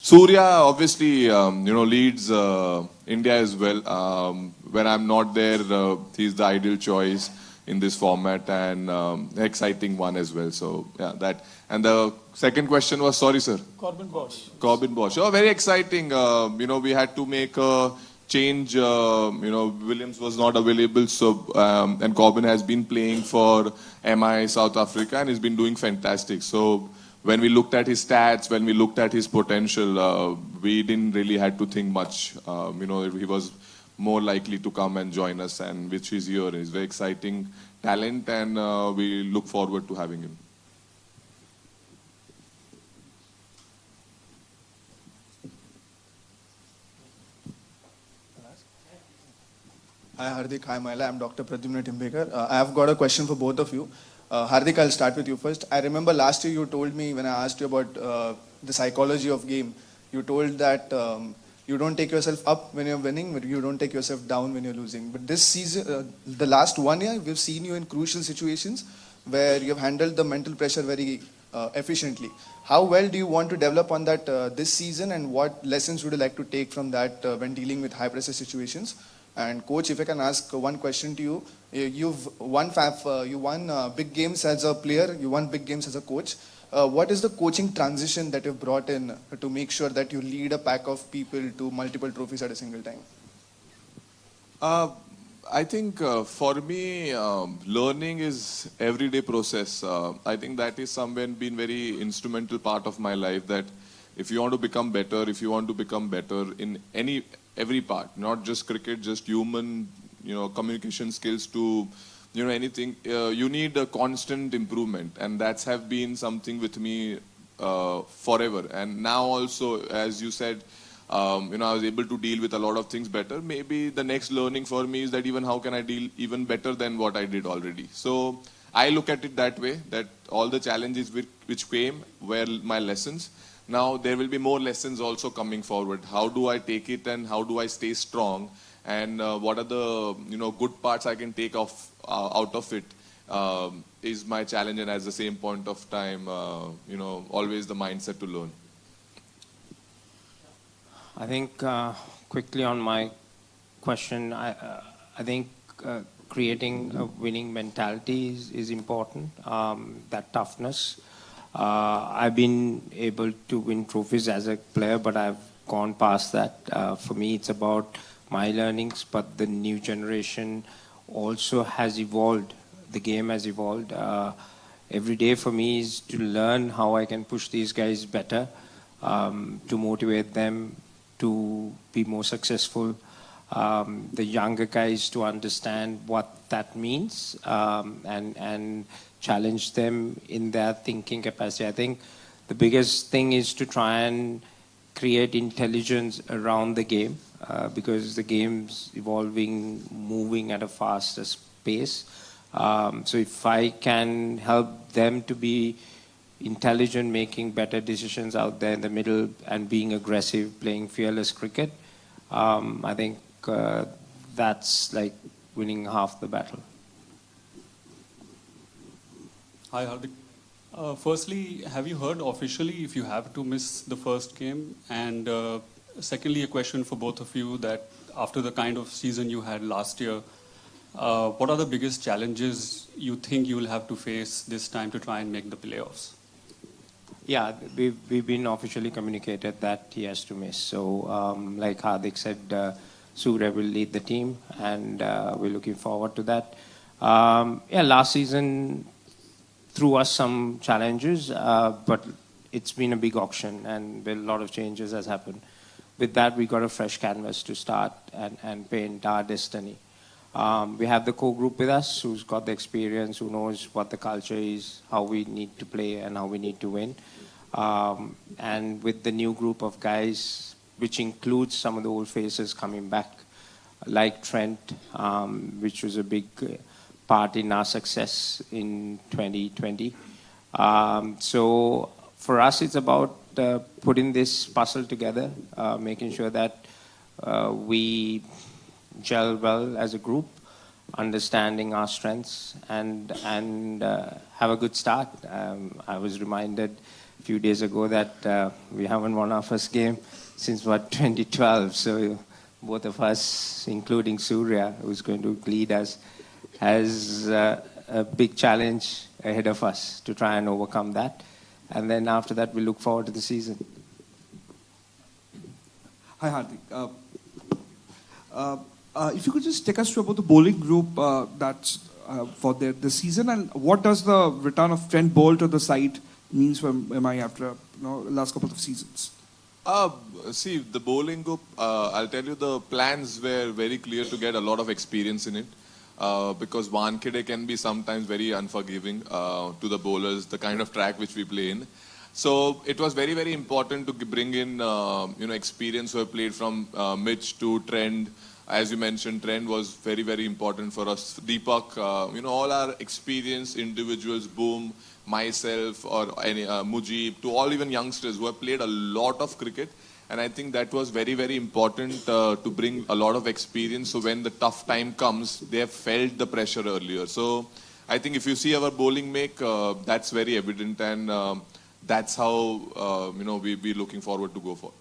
Surya obviously, leads India as well. When I'm not there, he's the ideal choice in this format and exciting one as well. So yeah, that. And the second question was, sorry, sir. Corbin Bosch. Corbin Bosch. Oh, very exciting. We had to make a change. Williams was not available, so and Corbin has been playing for MI South Africa and he's been doing fantastic. So when we looked at his stats, when we looked at his potential, we didn't really had to think much. He was more likely to come and join us, and which is here. He's very exciting talent, and we look forward to having him. Hi Hardik, hi Maila, I'm Dr. Pradyumna Timbekar. I have got a question for both of you. Hardik, I'll start with you first. I remember last year you told me when I asked you about the psychology of game, you told that you don't take yourself up when you're winning, but you don't take yourself down when you're losing. But this season, the last 1 year, we've seen you in crucial situations where you've handled the mental pressure very efficiently. How well do you want to develop on that this season, and what lessons would you like to take from that when dealing with high pressure situations? And coach, if I can ask one question to you, you've won big games as a player, you won big games as a coach. What is the coaching transition that you've brought in to make sure that you lead a pack of people to multiple trophies at a single time? I think for me, learning is everyday process. I think that is somewhere been very instrumental part of my life, that if you want to become better, in every part, not just cricket, just human, communication skills to, anything, you need a constant improvement. And that's have been something with me forever. And now also, as you said, I was able to deal with a lot of things better. Maybe the next learning for me is that even how can I deal even better than what I did already. So I look at it that way, that all the challenges which came were my lessons. Now there will be more lessons also coming forward. How do I take it and how do I stay strong? And what are the good parts I can take off out of it is my challenge. And at the same point of time, always the mindset to learn. I think quickly on my question, I think creating a winning mentality is important. That toughness. I've been able to win trophies as a player, but I've gone past that. For me, it's about my learnings, but the new generation also has evolved. The game has evolved. Every day for me is to learn how I can push these guys better, to motivate them to be more successful. The younger guys to understand what that means, and challenge them in their thinking capacity. I think the biggest thing is to try and create intelligence around the game, because the game's evolving, moving at a faster pace. So if I can help them to be intelligent, making better decisions out there in the middle and being aggressive, playing fearless cricket, I think that's like winning half the battle. Hi Hardik. Firstly, have you heard officially if you have to miss the first game? And secondly, a question for both of you, that after the kind of season you had last year, what are the biggest challenges you think you will have to face this time to try and make the playoffs? Yeah, we've been officially communicated that he has to miss. So like Hardik said, Surya will lead the team, and we're looking forward to that. Yeah, last season threw us some challenges, but it's been a big auction and a lot of changes has happened. With that, we got a fresh canvas to start and paint our destiny. We have the core group with us who's got the experience, who knows what the culture is, how we need to play and how we need to win. And with the new group of guys, which includes some of the old faces coming back, like Trent, which was a big part in our success in 2020. So for us, it's about putting this puzzle together, making sure that we gel well as a group, understanding our strengths, and have a good start. I was reminded a few days ago that we haven't won our first game since, 2012. So both of us, including Surya, who's going to lead us, has a big challenge ahead of us to try and overcome that. And then after that, we look forward to the season. Hi, Hardik. If you could just take us through about the bowling group that's for the season, and what does the return of Trent Boult to the side means for MI after last couple of seasons? See, the bowling group, I'll tell you, the plans were very clear to get a lot of experience in it. Because Wankhede can be sometimes very unforgiving to the bowlers, the kind of track which we play in. So it was very, very important to bring in experience who have played from Mitch to Trent. As you mentioned, Trent was very, very important for us. Deepak, all our experienced individuals, Boom, myself, or any Mujib, to all even youngsters who have played a lot of cricket. And I think that was very, very important to bring a lot of experience. So when the tough time comes, they have felt the pressure earlier. So I think if you see our bowling make, that's very evident. And that's how, we're looking forward to go for.